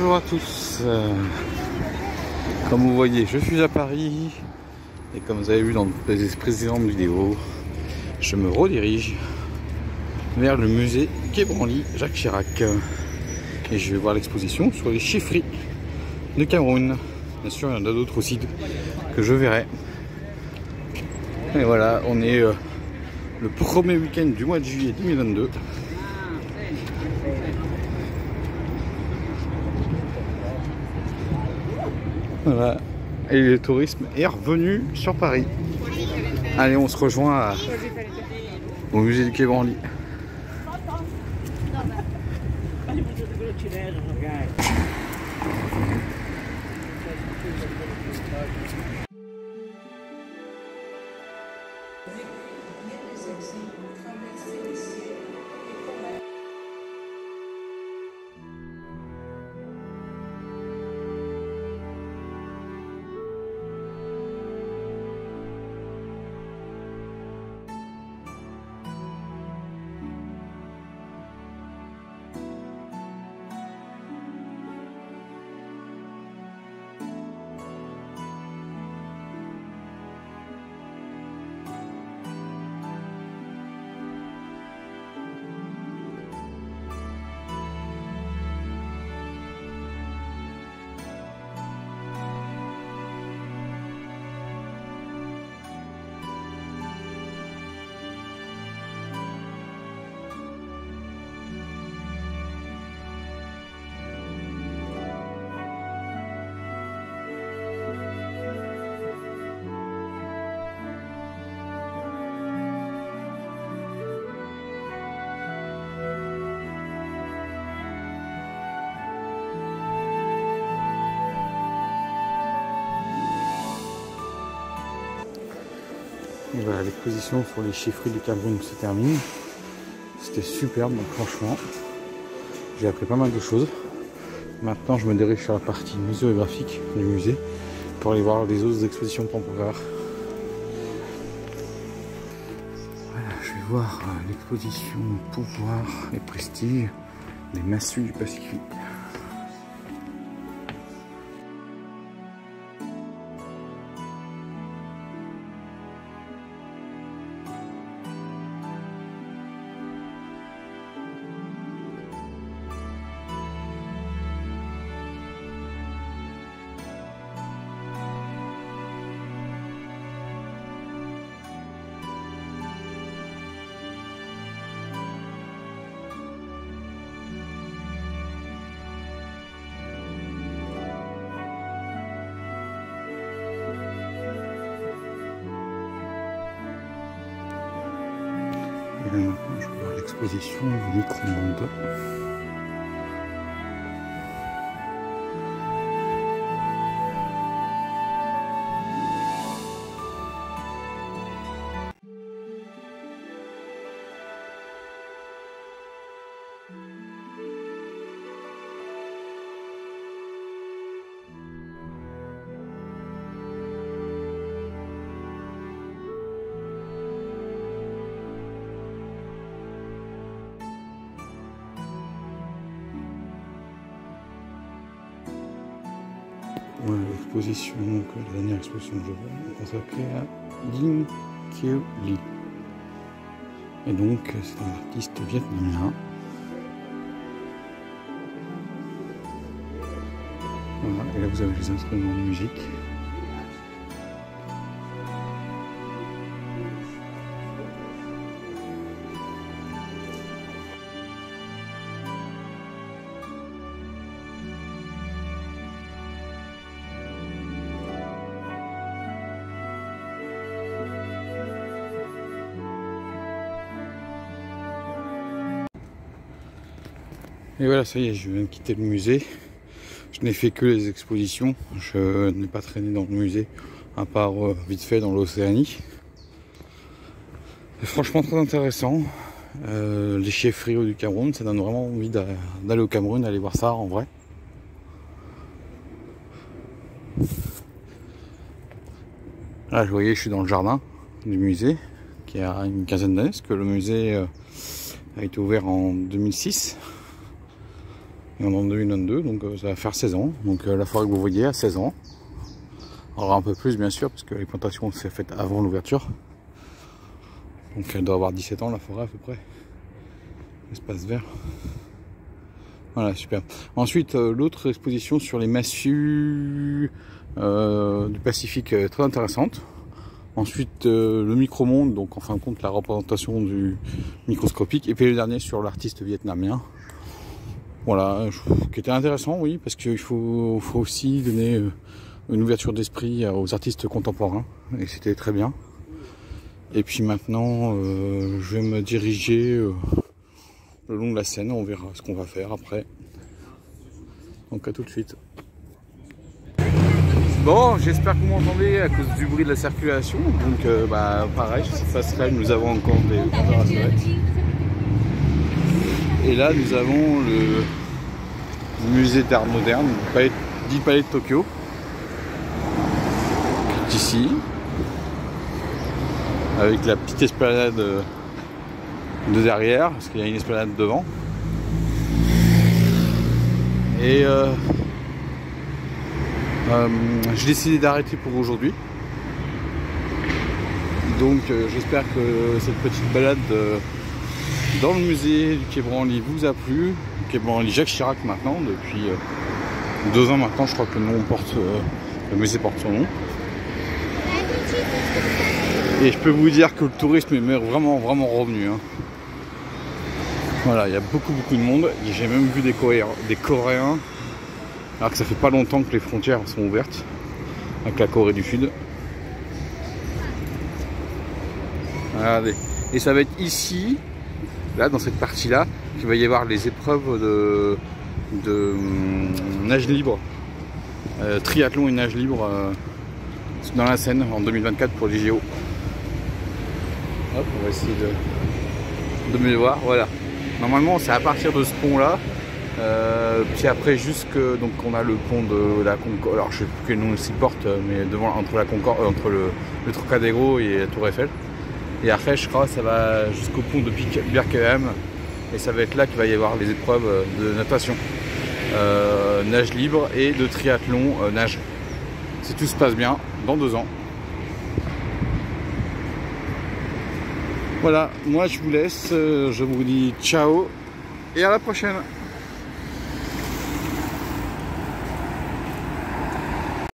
Bonjour à tous, comme vous voyez je suis à Paris et comme vous avez vu dans les précédentes vidéos, je me redirige vers le musée Quai Branly Jacques Chirac et je vais voir l'exposition sur les chefferies de Cameroun. Bien sûr il y en a d'autres aussi que je verrai. Et voilà, on est le premier week-end du mois de juillet 2022. Voilà, et le tourisme est revenu sur Paris. Allez, on se rejoint au musée du Quai Branly. Voilà, l'exposition sur les chefferies du Cameroun se termine. C'était superbe, donc franchement, j'ai appris pas mal de choses. Maintenant, je me dirige sur la partie muséographique du musée pour aller voir les autres expositions temporaires. Voilà, je vais voir l'exposition Pouvoir et Prestige des massues du Pacifique. Et là maintenant je vais voir l'exposition Micro-monde. Voilà l'exposition, donc la dernière exposition que je vois consacrée à Dinh Keo Ly. Et donc c'est un artiste vietnamien. Voilà, et là vous avez les instruments de musique. Et voilà, ça y est, je viens de quitter le musée. Je n'ai fait que les expositions. Je n'ai pas traîné dans le musée, à part vite fait dans l'Océanie. C'est franchement très intéressant. Les chefferies du Cameroun, ça donne vraiment envie d'aller au Cameroun, d'aller voir ça en vrai. Là, vous voyez, je suis dans le jardin du musée, qui a une quinzaine d'années, parce que le musée a été ouvert en 2006. Et on est en 2022, donc ça va faire 16 ans. Donc la forêt que vous voyez à 16 ans. Alors un peu plus bien sûr, parce que les plantations s'est faites avant l'ouverture. Donc elle doit avoir 17 ans la forêt à peu près. Espace vert. Voilà, super. Ensuite, l'autre exposition sur les massues du Pacifique, très intéressante. Ensuite, le micro-monde, donc en fin de compte la représentation du microscopique. Et puis le dernier sur l'artiste vietnamien. Voilà, qui était intéressant, oui, parce qu'il faut aussi donner une ouverture d'esprit aux artistes contemporains. Et c'était très bien. Et puis maintenant, je vais me diriger le long de la Seine. On verra ce qu'on va faire après. Donc à tout de suite. Bon, j'espère que vous m'entendez à cause du bruit de la circulation. Donc pareil, sur cette passerelle, nous avons encore des vendeurs à serettes. Et là, nous avons le musée d'art moderne, dit Palais de Tokyo, qui est ici, avec la petite esplanade de derrière, parce qu'il y a une esplanade devant. Et j'ai décidé d'arrêter pour aujourd'hui. Donc j'espère que cette petite balade dans le musée du Quai Branly vous a plu. Le Quai Branly Jacques Chirac maintenant, depuis 2 ans maintenant, je crois que le musée porte son nom. Et je peux vous dire que le tourisme est vraiment revenu. Hein. Voilà, il y a beaucoup de monde. J'ai même vu des Coréens, alors que ça fait pas longtemps que les frontières sont ouvertes avec la Corée du Sud. Regardez. Et ça va être ici, là dans cette partie là, qu'il va y avoir les épreuves de nage libre, triathlon et nage libre dans la Seine en 2024 pour les JO. Hop, on va essayer de me voir. Voilà. Normalement c'est à partir de ce pont là, puis après donc on a le pont de la Concorde. Alors je sais plus quel nom il s'y porte, mais entre la Concorde, entre le Trocadéro et la Tour Eiffel. Et après je crois ça va jusqu'au pont de Birkenheim. Et ça va être là qu'il va y avoir les épreuves de natation, nage libre et de triathlon nage. Si tout se passe bien, dans 2 ans. Voilà, moi je vous laisse, je vous dis ciao et à la prochaine.